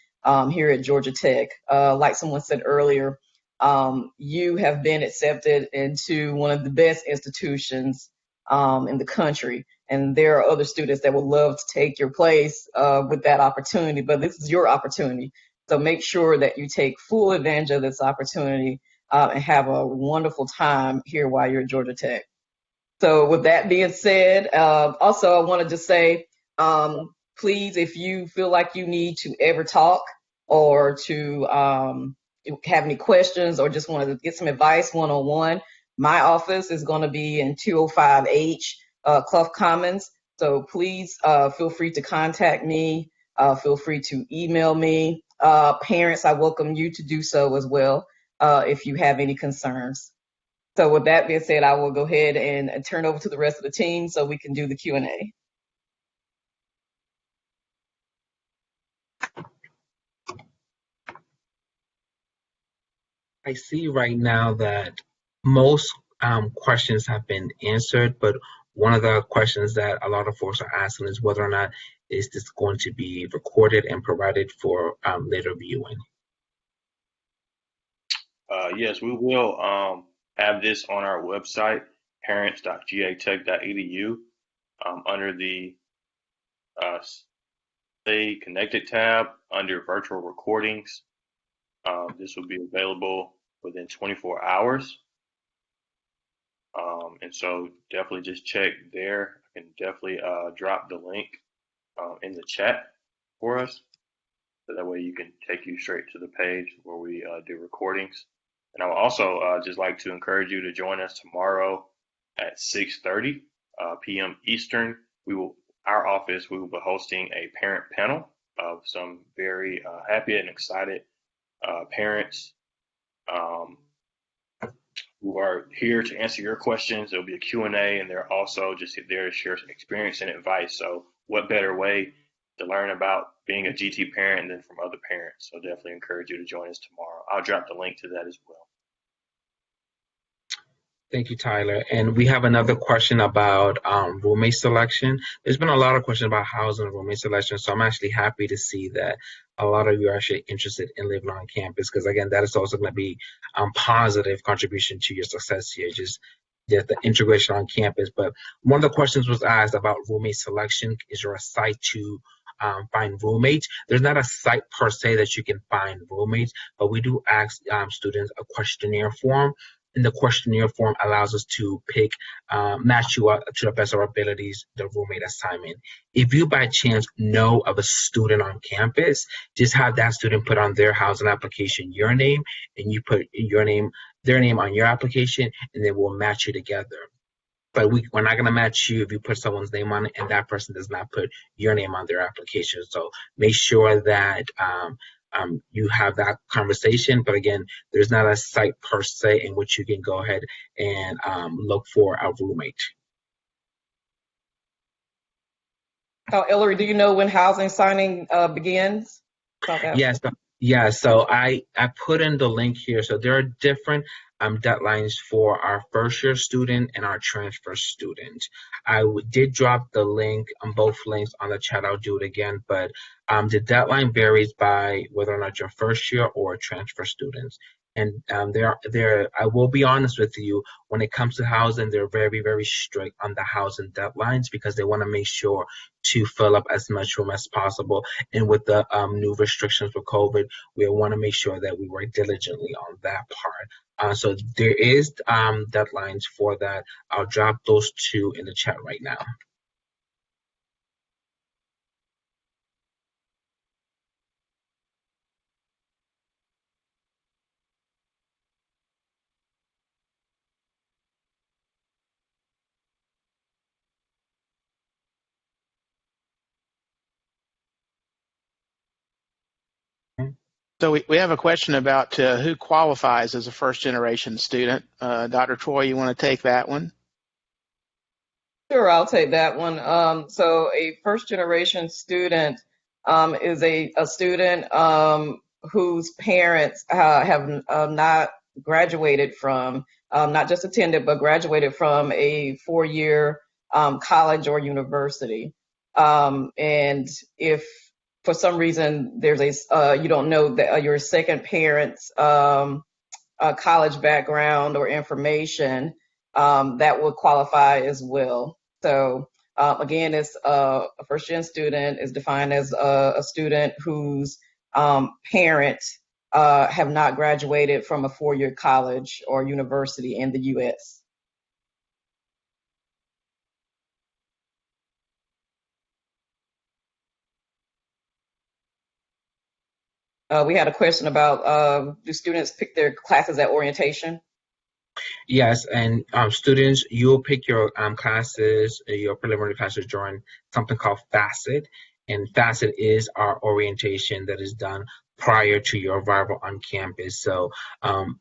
Speaker 4: here at Georgia Tech. Like someone said earlier, you have been accepted into one of the best institutions in the country. And there are other students that would love to take your place with that opportunity, but this is your opportunity. So make sure that you take full advantage of this opportunity and have a wonderful time here while you're at Georgia Tech. So with that being said, also I want to just say, please, if you feel like you need to ever talk or to have any questions or just want to get some advice one-on-one, my office is going to be in 205H Clough Commons. So please feel free to contact me. Feel free to email me. Parents, I welcome you to do so as well if you have any concerns. So with that being said, I will go ahead and turn over to the rest of the team so we can do the Q&A.
Speaker 1: I see right now that most questions have been answered, but one of the questions that a lot of folks are asking is whether or not is this going to be recorded and provided for later viewing.
Speaker 2: Yes, we will have this on our website, parents.gatech.edu, under the Stay Connected tab under virtual recordings. This will be available within 24 hours. And so definitely just check there. I can definitely drop the link in the chat for us. So that way you can take you straight to the page where we do recordings. And I would also just like to encourage you to join us tomorrow at 6:30 p.m. Eastern. Our office, we will be hosting a parent panel of some very happy and excited parents who are here to answer your questions. There'll be a Q&A, and they're also just there to share experience and advice. So what better way to learn about being a GT parent than from other parents? So definitely encourage you to join us tomorrow. I'll drop the link to that as well.
Speaker 1: Thank you, Tyler. And we have another question about roommate selection. There's been a lot of questions about housing and roommate selection, so I'm actually happy to see that a lot of you are actually interested in living on campus, because again, that is also going to be positive contribution to your success here, just the integration on campus. But one of the questions was asked about roommate selection. Is there a site to find roommates? There's not a site per se that you can find roommates, but we do ask students a questionnaire form. And the questionnaire form allows us to pick, match you up to the best of our abilities, the roommate assignment. If you by chance know of a student on campus, just have that student put on their housing application your name, and you put your name, their name on your application, and then we'll match you together. But we're not going to match you if you put someone's name on it and that person does not put your name on their application. So make sure that you have that conversation. But again, there's not a site per se in which you can go ahead and look for a roommate.
Speaker 4: Ellery, do you know when housing signing begins?
Speaker 1: Yes. Yeah, so I put in the link here. So there are different deadlines for our first year student and our transfer student. I did drop the link on both links on the chat. I'll do it again, but the deadline varies by whether or not you're first year or transfer students. And I will be honest with you, when it comes to housing, they're very, very strict on the housing deadlines because they want to make sure to fill up as much room as possible. And with the new restrictions for COVID, we want to make sure that we work diligently on that part. So there is deadlines for that. I'll drop those two in the chat right now.
Speaker 3: So we have a question about who qualifies as a first-generation student. Dr. Troy, you want to take that one?
Speaker 4: Sure, I'll take that one. So a first-generation student is a student whose parents have not graduated from, not just attended, but graduated from a four-year college or university. And if for some reason there's you don't know that your second parent's college background or information, that would qualify as well. So again, it's a first-gen student is defined as a student whose parents have not graduated from a four-year college or university in the U.S. We had a question about do students pick their classes at orientation?
Speaker 1: Yes, and students, you'll pick your classes, your preliminary classes during something called Facet. And Facet is our orientation that is done prior to your arrival on campus. So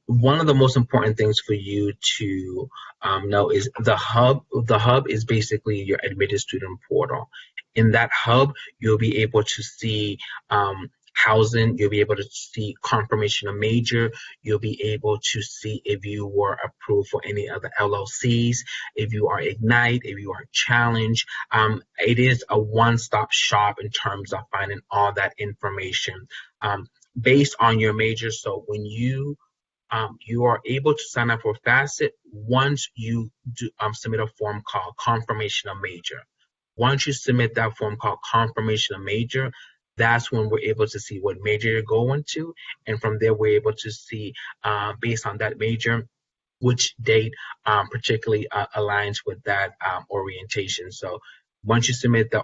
Speaker 1: one of the most important things for you to know is the hub. The hub is basically your admitted student portal. In that hub, you'll be able to see housing, you'll be able to see confirmation of major, you'll be able to see if you were approved for any other LLCs, if you are Ignite, if you are Challenge. It is a one-stop shop in terms of finding all that information based on your major. So when you are able to sign up for Facet once you submit a form called confirmation of major. Once you submit that form called confirmation of major, that's when we're able to see what major you're going to. And from there, we're able to see, based on that major, which date particularly aligns with that orientation. So once you submit the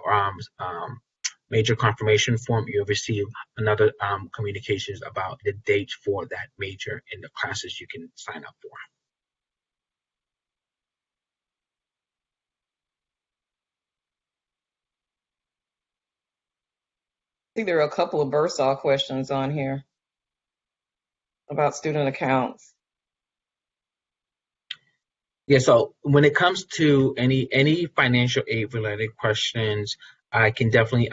Speaker 1: major confirmation form, you'll receive another communications about the date for that major and the classes you can sign up for.
Speaker 4: I think there are a couple of Bursar questions on here about student accounts.
Speaker 1: Yeah, so when it comes to any financial aid related questions, I can definitely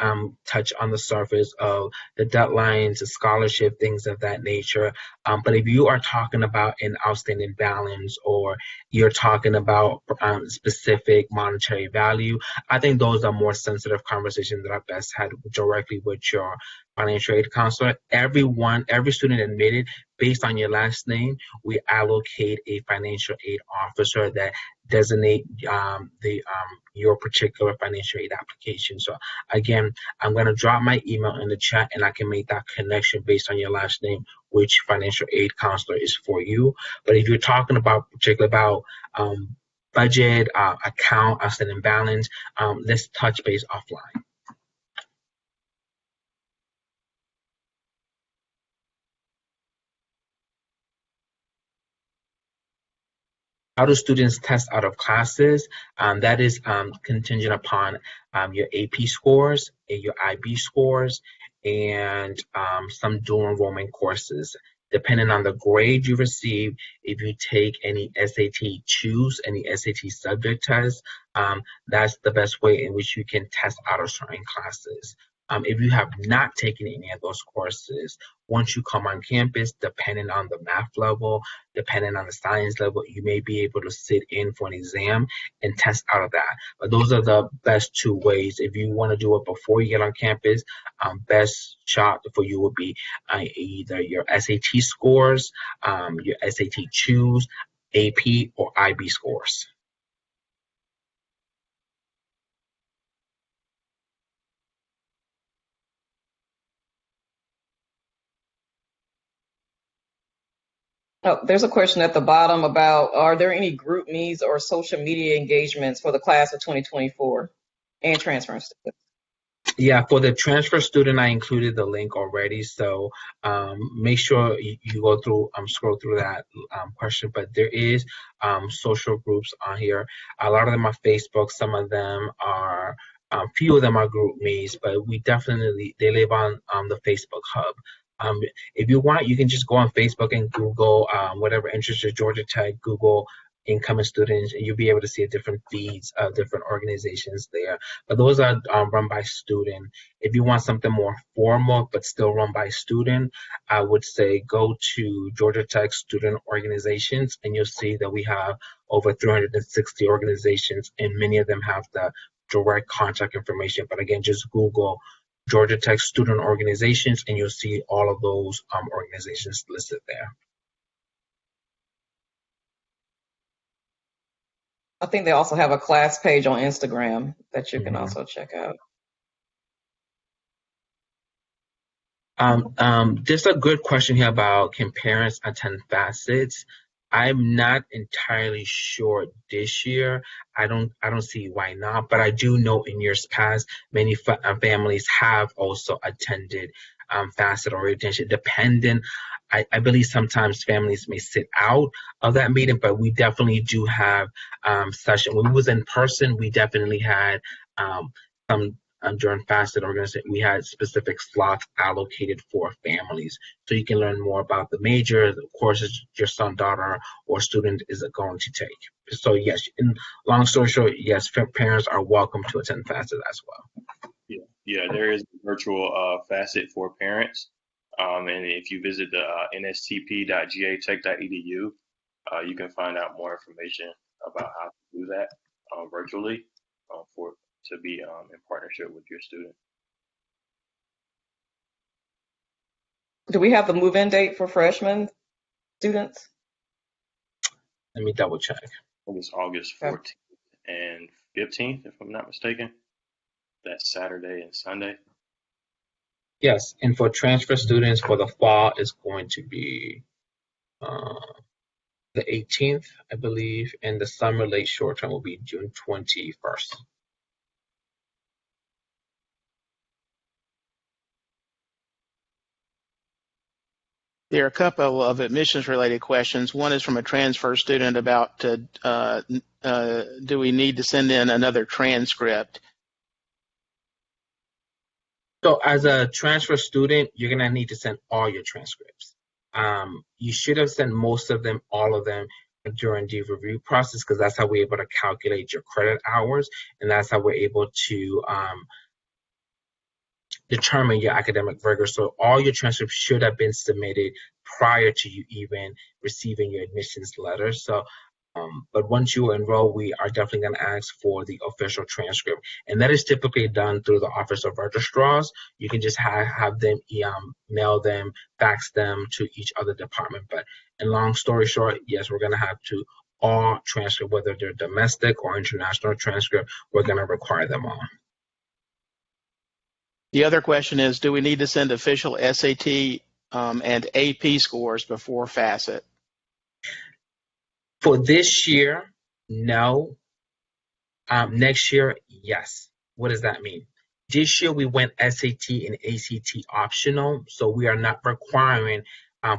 Speaker 1: touch on the surface of the deadlines, the scholarship, things of that nature. But if you are talking about an outstanding balance or you're talking about specific monetary value, I think those are more sensitive conversations that are best had directly with your financial aid counselor. Every student admitted, based on your last name, we allocate a financial aid officer that designate the your particular financial aid application. So again, I'm going to drop my email in the chat, and I can make that connection based on your last name, which financial aid counselor is for you. But if you're talking about particularly about budget, account, outstanding balance, let's touch base offline. How do students test out of classes? That is contingent upon your AP scores, your IB scores, and some dual enrollment courses. Depending on the grade you receive, if you take any SAT Choose, any SAT subject test, that's the best way in which you can test out of certain classes. If you have not taken any of those courses, once you come on campus, depending on the math level, depending on the science level, you may be able to sit in for an exam and test out of that. But those are the best two ways. If you want to do it before you get on campus, best shot for you would be either your SAT scores, your SAT Choose, AP, or IB scores.
Speaker 4: Oh, there's a question at the bottom about, are there any group meets or social media engagements for the class of 2024 and transferring students?
Speaker 1: Yeah, for the transfer student, I included the link already. So make sure you go through, scroll through that question. But there is social groups on here. A lot of them are Facebook. Some of them are, few of them are group meets. But we definitely, they live on the Facebook hub. If you want, you can just go on Facebook and Google whatever interests your Georgia Tech, Google incoming students, and you'll be able to see different feeds of different organizations there. But those are run by student. If you want something more formal but still run by student, I would say go to Georgia Tech student organizations, and you'll see that we have over 360 organizations, and many of them have the direct contact information. But again, just Google Georgia Tech student organizations, and you'll see all of those organizations listed there.
Speaker 4: I think they also have a class page on Instagram that you can also check out.
Speaker 1: There's a good question here about, can parents attend Facets? I'm not entirely sure this year. I don't see why not, but I do know in years past, many families have also attended Facet orientation, dependent. I believe sometimes families may sit out of that meeting, but we definitely do have session. When we was in person, we definitely had some during Facet organization, we had specific slots allocated for families. So you can learn more about the major, the courses your son, daughter, or student is going to take. So yes, in long story short, yes, parents are welcome to attend Facet as well.
Speaker 2: Yeah, there is a virtual Facet for parents. And if you visit the nstp.gatech.edu, you can find out more information about how to do that virtually to be in partnership with your student.
Speaker 4: Do we have the move-in date for freshman students?
Speaker 1: Let me double check.
Speaker 2: I think it's August 14th and 15th, if I'm not mistaken. That's Saturday and Sunday.
Speaker 1: Yes, and for transfer students for the fall is going to be the 18th, I believe, and the summer late short term will be June 21st.
Speaker 3: There are a couple of admissions-related questions. One is from a transfer student about do we need to send in another transcript?
Speaker 1: So as a transfer student, you're going to need to send all your transcripts. You should have sent most of them, all of them. during the review process, because that's how we're able to calculate your credit hours, and that's how we're able to determine your academic rigor. So all your transcripts should have been submitted prior to you even receiving your admissions letter. So, but once you enroll, we are definitely going to ask for the official transcript, and that is typically done through the Office of Registrars. You can just have them mail them, fax them to each other department. But in long story short, yes, we're going to have to all transcript, whether they're domestic or international transcript, we're going to require them all.
Speaker 3: The other question is, do we need to send official SAT and AP scores before Facet?
Speaker 1: For this year, no. Next year, yes. What does that mean? This year we went SAT and ACT optional, so we are not requiring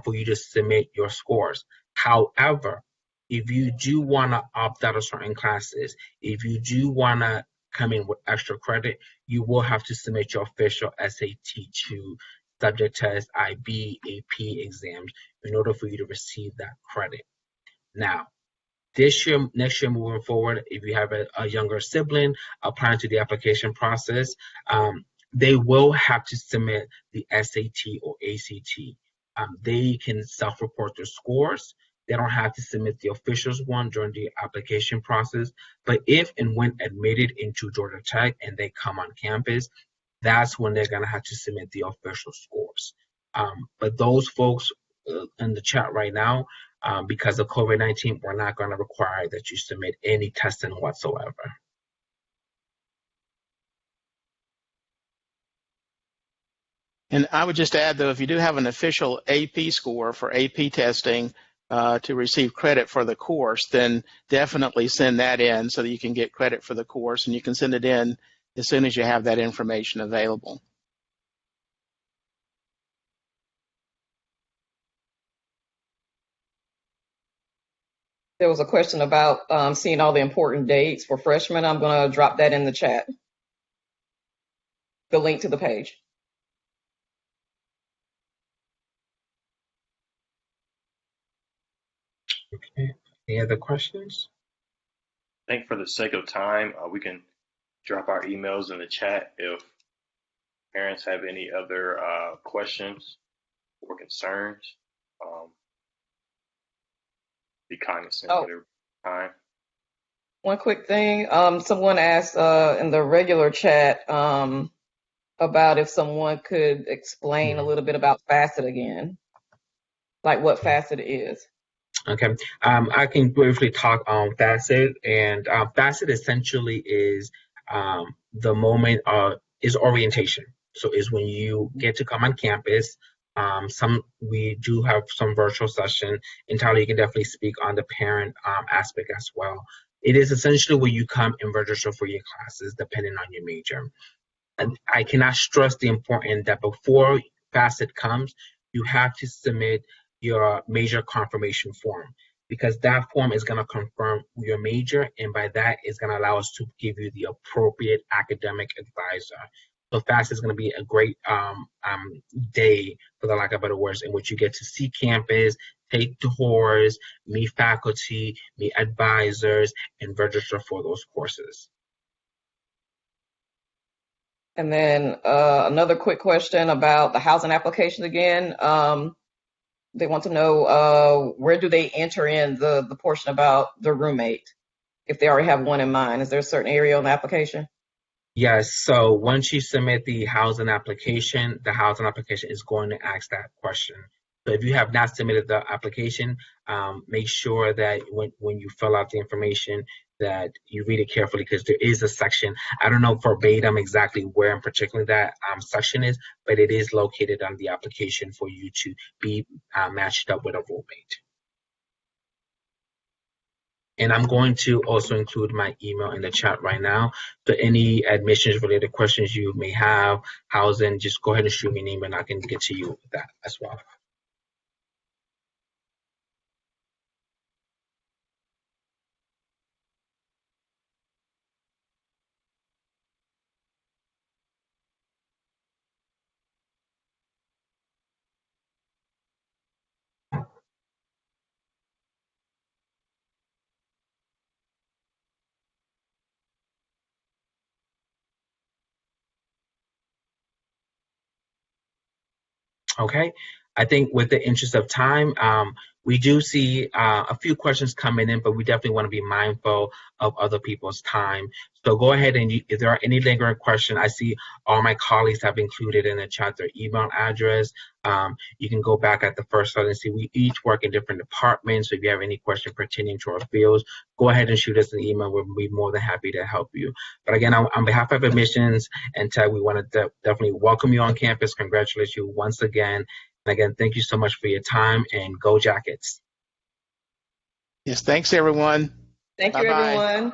Speaker 1: for you to submit your scores. However, if you do want to opt out of certain classes, if you do want to come in with extra credit, you will have to submit your official SAT to subject test, IB, AP exams in order for you to receive that credit. Now, this year, next year, moving forward, if you have a younger sibling applying to the application process, they will have to submit the SAT or ACT. They can self-report their scores. They don't have to submit the officials one during the application process. But if and when admitted into Georgia Tech and they come on campus, that's when they're going to have to submit the official scores. But those folks in the chat right now, because of COVID-19, we're not going to require that you submit any testing whatsoever.
Speaker 3: And I would just add, though, if you do have an official AP score for AP testing to receive credit for the course, then definitely send that in so that you can get credit for the course, and you can send it in as soon as you have that information available.
Speaker 4: There was a question about seeing all the important dates for freshmen. I'm going to drop that in the chat, the link to the page.
Speaker 1: Okay. Any other questions?
Speaker 2: I think for the sake of time, we can drop our emails in the chat if parents have any other questions or concerns. Be cognizant of their time.
Speaker 4: One quick thing. Someone asked in the regular chat about if someone could explain a little bit about Facet again, like what Facet is.
Speaker 1: Okay, I can briefly talk on Facet, and Facet essentially is the moment is orientation. So is when you get to come on campus. We do have some virtual session. And Tyler, you can definitely speak on the parent aspect as well. It is essentially where you come and register for your classes, depending on your major. And I cannot stress the importance that before Facet comes, you have to submit your major confirmation form, because that form is going to confirm your major, and by that is going to allow us to give you the appropriate academic advisor. So Facet is going to be a great day, for the lack of better words, in which you get to see campus, take tours, meet faculty, meet advisors, and register for those courses.
Speaker 4: And then another quick question about the housing application again. They want to know where do they enter in the portion about the roommate, if they already have one in mind. Is there a certain area on the application?
Speaker 1: Yes, so once you submit the housing application is going to ask that question. So if you have not submitted the application, make sure that when you fill out the information that you read it carefully, because there is a section. I don't know verbatim exactly where in particular that section is, but it is located on the application for you to be matched up with a roommate. And I'm going to also include my email in the chat right now. So any admissions related questions you may have, housing, just go ahead and shoot me an email and I can get to you with that as well. Okay, I think with the interest of time, we do see a few questions coming in, but we definitely want to be mindful of other people's time. So go ahead and if there are any lingering questions, I see all my colleagues have included in the chat their email address. You can go back at the first slide and see we each work in different departments. So if you have any question pertaining to our fields, go ahead and shoot us an email. We'll be more than happy to help you. But again, on behalf of admissions and Ted, we want to definitely welcome you on campus, congratulate you once again. And again, thank you so much for your time, and go Jackets.
Speaker 3: Yes, thanks everyone.
Speaker 4: Thank you,
Speaker 3: Bye-bye.
Speaker 4: everyone.